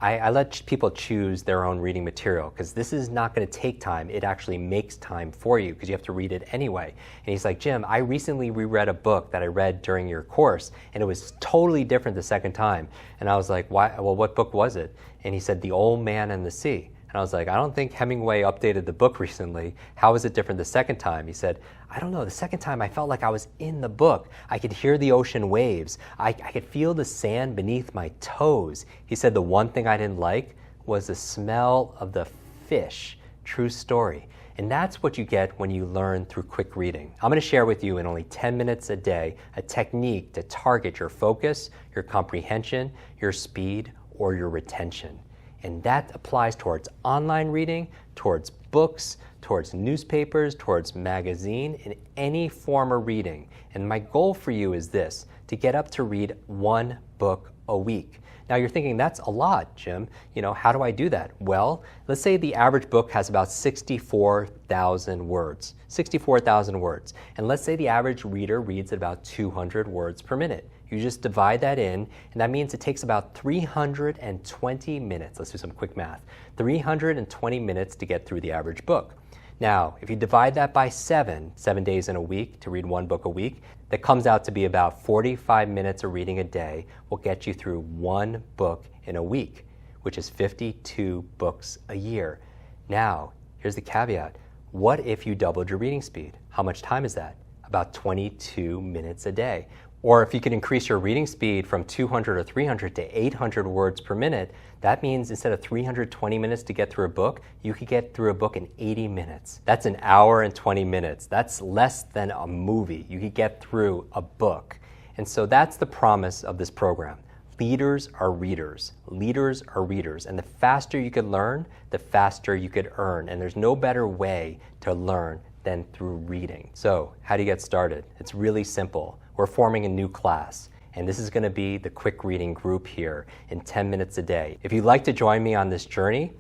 I let people choose their own reading material because this is not going to take time. It actually makes time for you because you have to read it anyway. And he's like, Jim, I recently reread a book that I read during your course, and it was totally different the second time. And I was like, why? Well, what book was it? And he said, The Old Man and the Sea. And I was like, I don't think Hemingway updated the book recently. How was it different the second time? He said, I don't know. The second time I felt like I was in the book. I could hear the ocean waves. I could feel the sand beneath my toes. He said the one thing I didn't like was the smell of the fish. True story. And that's what you get when you learn through quick reading. I'm going to share with you in only 10 minutes a day a technique to target your focus, your comprehension, your speed, or your retention. And that applies towards online reading, towards books, towards newspapers, towards magazine, in any form of reading. And my goal for you is this, to get up to read one book a week. Now you're thinking, that's a lot, Jim. You know, how do I do that? Well, let's say the average book has about 64,000 words. 64,000 words. And let's say the average reader reads at about 200 words per minute. You just divide that in, and that means it takes about 320 minutes. Let's do some quick math. 320 minutes to get through the average book. Now, if you divide that by 7 days in a week to read one book a week, that comes out to be about 45 minutes of reading a day will get you through one book in a week, which is 52 books a year. Now, here's the caveat. What if you doubled your reading speed? How much time is that? About 22 minutes a day. Or if you can increase your reading speed from 200 or 300 to 800 words per minute, that means instead of 320 minutes to get through a book, you could get through a book in 80 minutes. That's an hour and 20 minutes. That's less than a movie. You could get through a book. And so that's the promise of this program. Leaders are readers. Leaders are readers. And the faster you could learn, the faster you could earn. And there's no better way to learn than through reading. So how do you get started? It's really simple. We're forming a new class, and this is going to be the quick reading group here in 10 minutes a day. If you'd like to join me on this journey,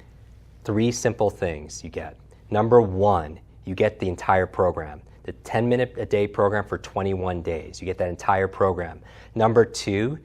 3 simple things you get. Number 1, you get the entire program, the 10-minute-a-day program for 21 days. You get that entire program. Number 2,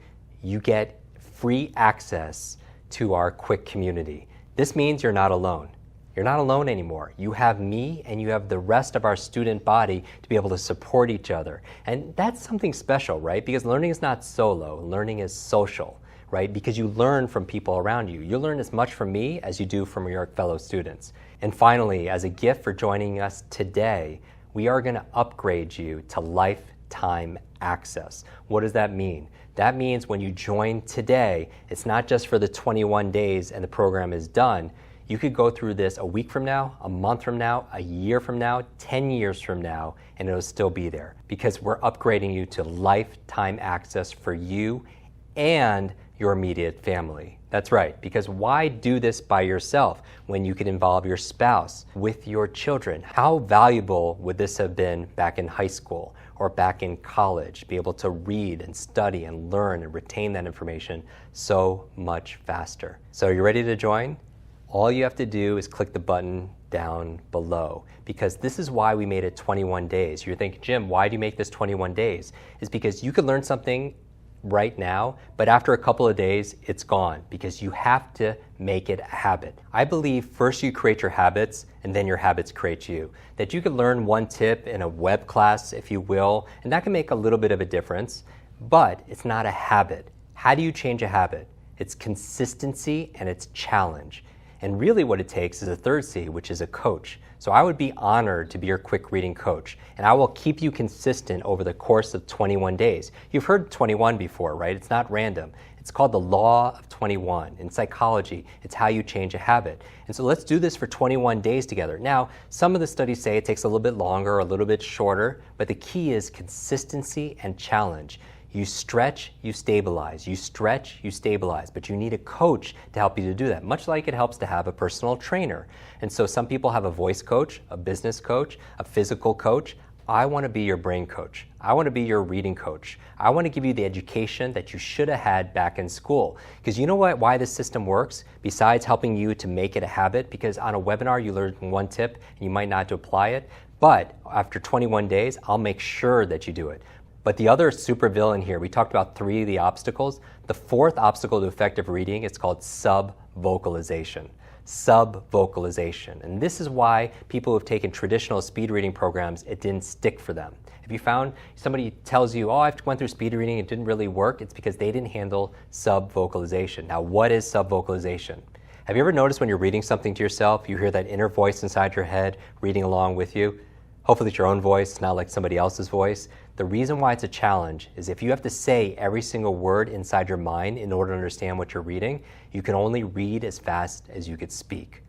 you get free access to our quick community. This means you're not alone. You're not alone anymore. You have me and you have the rest of our student body to be able to support each other. And that's something special, right? Because learning is not solo, learning is social, right? Because you learn from people around you. You learn as much from me as you do from your fellow students. And finally, as a gift for joining us today, we are going to upgrade you to lifetime access. What does that mean? That means when you join today, it's not just for the 21 days and the program is done. You could go through this a week from now, a month from now, a year from now, 10 years from now, and it'll still be there because we're upgrading you to lifetime access for you and your immediate family. That's right, because why do this by yourself when you can involve your spouse with your children? How valuable would this have been back in high school or back in college? Be able to read and study and learn and retain that information so much faster. So are you ready to join? All you have to do is click the button down below, because this is why we made it 21 days. You're thinking, Jim, why do you make this 21 days? It's because you could learn something right now, but after a couple of days, it's gone because you have to make it a habit. I believe first you create your habits and then your habits create you. That you could learn one tip in a web class, if you will, and that can make a little bit of a difference, but it's not a habit. How do you change a habit? It's consistency and it's challenge. And really what it takes is a third C, which is a coach. So I would be honored to be your quick reading coach, and I will keep you consistent over the course of 21 days. You've heard 21 before, right? It's not random. It's called the law of 21. In psychology, it's how you change a habit. And so let's do this for 21 days together. Now, some of the studies say it takes a little bit longer, a little bit shorter, but the key is consistency and challenge. You stretch, you stabilize. You stretch, you stabilize. But you need a coach to help you to do that, much like it helps to have a personal trainer. And so some people have a voice coach, a business coach, a physical coach. I want to be your brain coach. I want to be your reading coach. I want to give you the education that you should have had back in school. Because you know what? Why this system works? Besides helping you to make it a habit, because on a webinar you learn one tip and you might not have to apply it. But after 21 days, I'll make sure that you do it. But the other supervillain here, we talked about 3 of the obstacles. The 4th obstacle to effective reading, it's called sub-vocalization. Sub-vocalization. And this is why people who have taken traditional speed reading programs, it didn't stick for them. If you found somebody tells you, oh, I went through speed reading, it didn't really work, it's because they didn't handle sub-vocalization. Now, what is sub-vocalization? Have you ever noticed when you're reading something to yourself, you hear that inner voice inside your head reading along with you? Hopefully it's your own voice, not like somebody else's voice. The reason why it's a challenge is if you have to say every single word inside your mind in order to understand what you're reading, you can only read as fast as you could speak.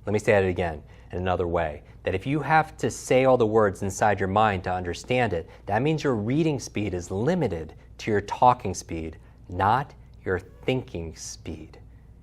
Let me say that again in another way. That if you have to say all the words inside your mind to understand it, that means your reading speed is limited to your talking speed, not your thinking speed.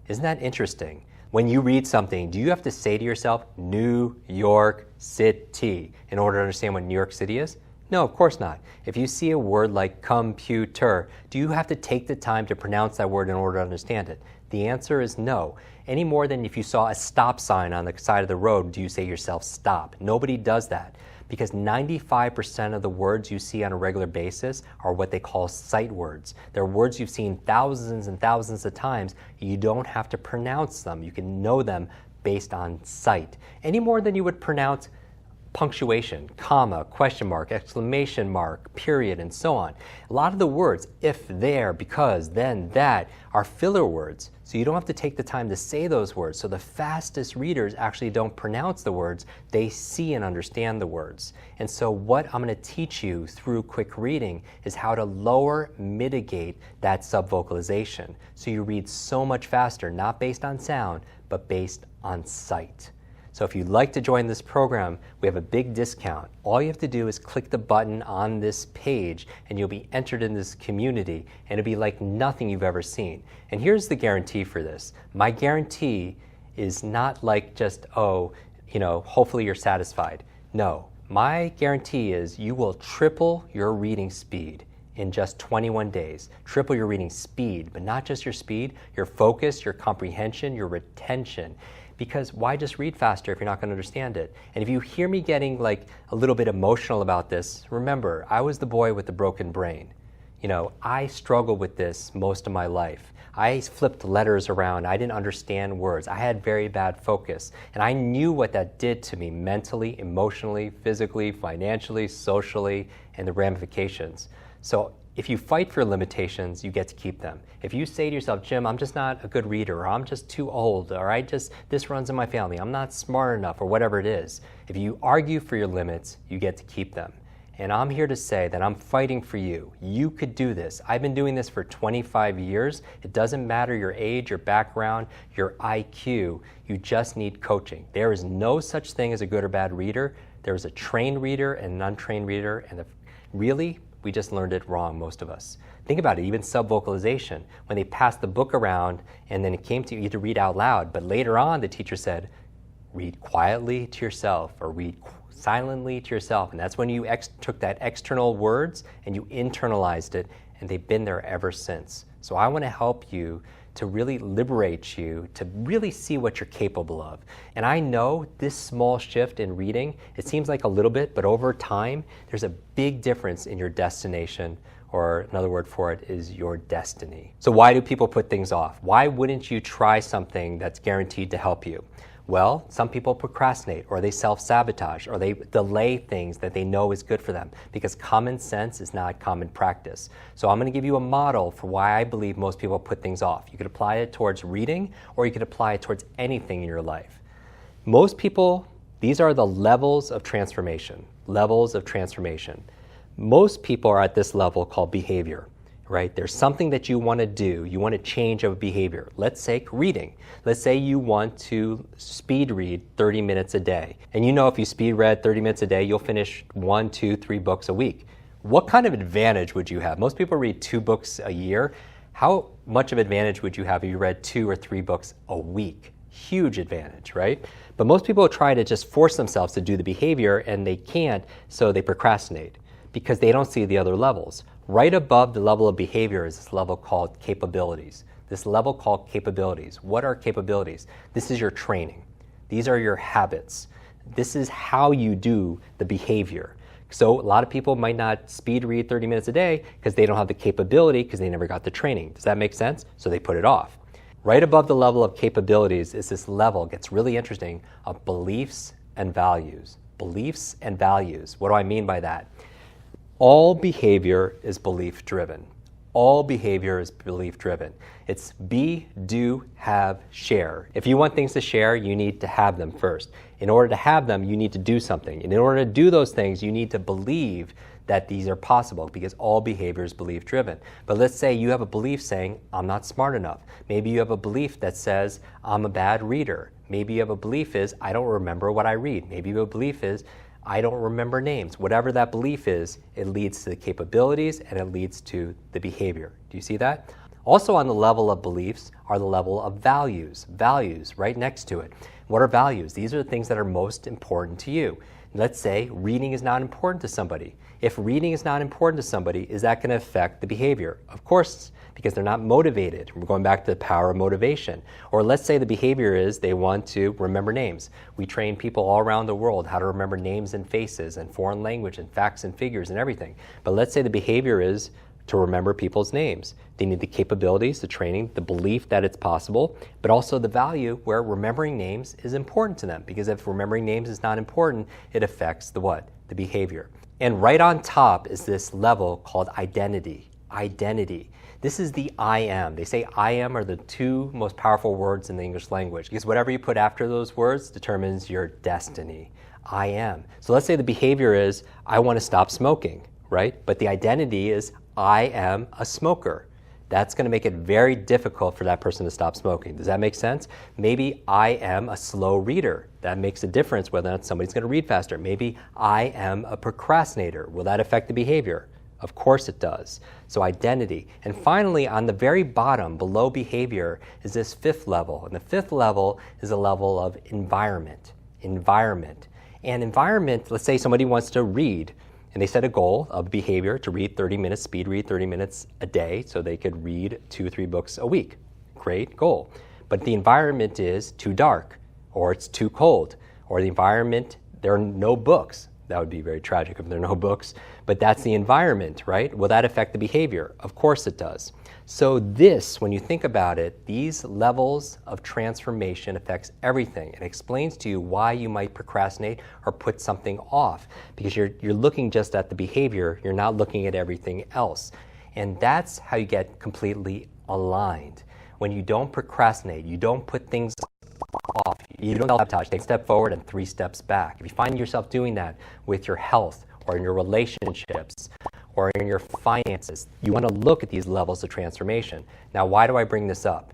Isn't that interesting? When you read something, do you have to say to yourself, New York City, in order to understand what New York City is? No, of course not. If you see a word like computer, do you have to take the time to pronounce that word in order to understand it? The answer is no. Any more than if you saw a stop sign on the side of the road, do you say to yourself, stop? Nobody does that, because 95% of the words you see on a regular basis are what they call sight words. They're words you've seen thousands and thousands of times. You don't have to pronounce them. You can know them based on sight. Any more than you would pronounce punctuation, comma, question mark, exclamation mark, period, and so on. A lot of the words, if, there, because, then, that, are filler words. So you don't have to take the time to say those words. So the fastest readers actually don't pronounce the words, they see and understand the words. And so what I'm going to teach you through quick reading is how to mitigate that subvocalization. So you read so much faster, not based on sound, but based on sight. So if you'd like to join this program, we have a big discount. All you have to do is click the button on this page and you'll be entered in this community, and it'll be like nothing you've ever seen. And here's the guarantee for this. My guarantee is not like just, hopefully you're satisfied. No, my guarantee is you will triple your reading speed in just 21 days. Triple your reading speed, but not just your speed, your focus, your comprehension, your retention. Because why just read faster if you're not going to understand it? And if you hear me getting like a little bit emotional about this, remember, I was the boy with the broken brain. I struggled with this most of my life. I flipped letters around. I didn't understand words. I had very bad focus. And I knew what that did to me mentally, emotionally, physically, financially, socially, and the ramifications. So if you fight for limitations, you get to keep them. If you say to yourself, Jim, I'm just not a good reader, or I'm just too old, or this runs in my family, I'm not smart enough, or whatever it is, if you argue for your limits, you get to keep them. And I'm here to say that I'm fighting for you. You could do this. I've been doing this for 25 years. It doesn't matter your age, your background, your IQ. You just need coaching. There is no such thing as a good or bad reader. There is a trained reader and an untrained reader. And really, we just learned it wrong, most of us. Think about it, even sub-vocalization. When they passed the book around and then it came to you to read out loud, but later on the teacher said, read quietly to yourself or read silently to yourself. And that's when you took that external words and you internalized it, and they've been there ever since. So I want to help you to really liberate you, to really see what you're capable of. And I know this small shift in reading, it seems like a little bit, but over time, there's a big difference in your destination, or another word for it is your destiny. So why do people put things off? Why wouldn't you try something that's guaranteed to help you? Well, some people procrastinate, or they self-sabotage, or they delay things that they know is good for them, because common sense is not common practice. So I'm going to give you a model for why I believe most people put things off. You could apply it towards reading, or you could apply it towards anything in your life. Most people, these are the levels of transformation. Levels of transformation. Most people are at this level called behavior. Right? There's something that you want to do. You want to change a behavior. Let's say reading. Let's say you want to speed read 30 minutes a day. And you know if you speed read 30 minutes a day, you'll finish 1, 2, 3 books a week. What kind of advantage would you have? Most people read 2 books a year. How much of advantage would you have if you read 2 or 3 books a week? Huge advantage, right? But most people try to just force themselves to do the behavior, and they can't, so they procrastinate because they don't see the other levels. Right above the level of behavior is this level called capabilities. This level called capabilities. What are capabilities? This is your training. These are your habits. This is how you do the behavior. So a lot of people might not speed read 30 minutes a day because they don't have the capability because they never got the training. Does that make sense? So they put it off. Right above the level of capabilities is this level, gets really interesting, of beliefs and values. Beliefs and values. What do I mean by that? All behavior is belief driven. All behavior is belief driven. It's be, do, have, share. If you want things to share, you need to have them first. In order to have them, you need to do something. And in order to do those things, you need to believe that these are possible, because all behavior is belief driven. But let's say you have a belief saying, I'm not smart enough. Maybe you have a belief that says, I'm a bad reader. Maybe you have a belief is, I don't remember what I read. Maybe you have a belief is, I don't remember names. Whatever that belief is, it leads to the capabilities and it leads to the behavior. Do you see that? Also on the level of beliefs are the level of values. Values, right next to it. What are values? These are the things that are most important to you. Let's say reading is not important to somebody. If reading is not important to somebody, is that going to affect the behavior? Of course, because they're not motivated. We're going back to the power of motivation. Or let's say the behavior is they want to remember names. We train people all around the world how to remember names and faces and foreign language and facts and figures and everything. But let's say the behavior is to remember people's names. They need the capabilities, the training, the belief that it's possible, but also the value where remembering names is important to them. Because if remembering names is not important, it affects the what? The behavior. And right on top is this level called identity. Identity. This is the I am. They say I am are the 2 most powerful words in the English language, because whatever you put after those words determines your destiny. I am. So let's say the behavior is I want to stop smoking, right? But the identity is I am a smoker. That's going to make it very difficult for that person to stop smoking. Does that make sense? Maybe I am a slow reader. That makes a difference whether or not somebody's going to read faster. Maybe I am a procrastinator. Will that affect the behavior? Of course it does. So identity. And finally, on the very bottom, below behavior, is this 5th level. And the 5th level is a level of environment. Environment. And environment, let's say somebody wants to read, and they set a goal of behavior to read 30 minutes, speed read 30 minutes a day, so they could read 2 or 3 books a week. Great goal. But the environment is too dark, or it's too cold, or the environment, there are no books. That would be very tragic if there are no books, but that's the environment, right? Will that affect the behavior? Of course it does. So this, when you think about it, these levels of transformation affects everything. It explains to you why you might procrastinate or put something off, because you're looking just at the behavior, you're not looking at everything else. And that's how you get completely aligned. When you don't procrastinate, you don't put things off, you don't self-sabotage, take a step forward and 3 steps back. If you find yourself doing that with your health or in your relationships, or in your finances. You want to look at these levels of transformation. Now, why do I bring this up?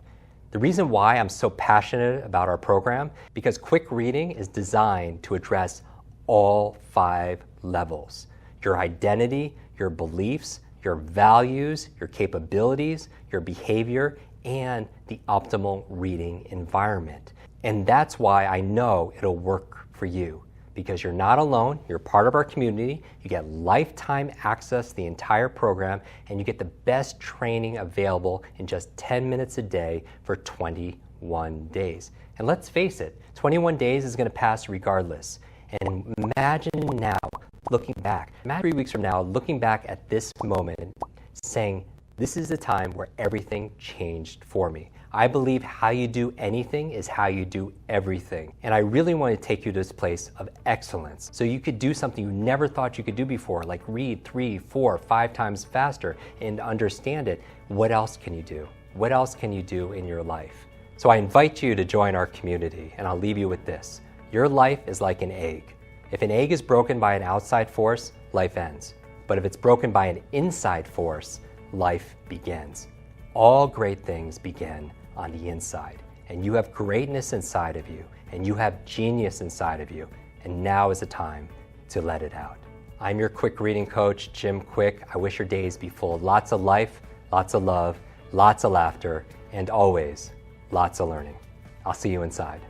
The reason why I'm so passionate about our program, because quick reading is designed to address all 5 levels: your identity, your beliefs, your values, your capabilities, your behavior, and the optimal reading environment. And that's why I know it'll work for you, because you're not alone, you're part of our community, you get lifetime access to the entire program, and you get the best training available in just 10 minutes a day for 21 days. And let's face it, 21 days is going to pass regardless. And imagine now, looking back, imagine 3 weeks from now, looking back at this moment and saying, this is the time where everything changed for me. I believe how you do anything is how you do everything. And I really want to take you to this place of excellence so you could do something you never thought you could do before, like read 3, 4, 5 times faster and understand it. What else can you do? What else can you do in your life? So I invite you to join our community, and I'll leave you with this. Your life is like an egg. If an egg is broken by an outside force, life ends. But if it's broken by an inside force, life begins. All great things begin on the inside, and you have greatness inside of you, and you have genius inside of you, and now is the time to let it out. I'm your quick reading coach, Jim Quik. I wish your days be full of lots of life, lots of love, lots of laughter, and always lots of learning. I'll see you inside.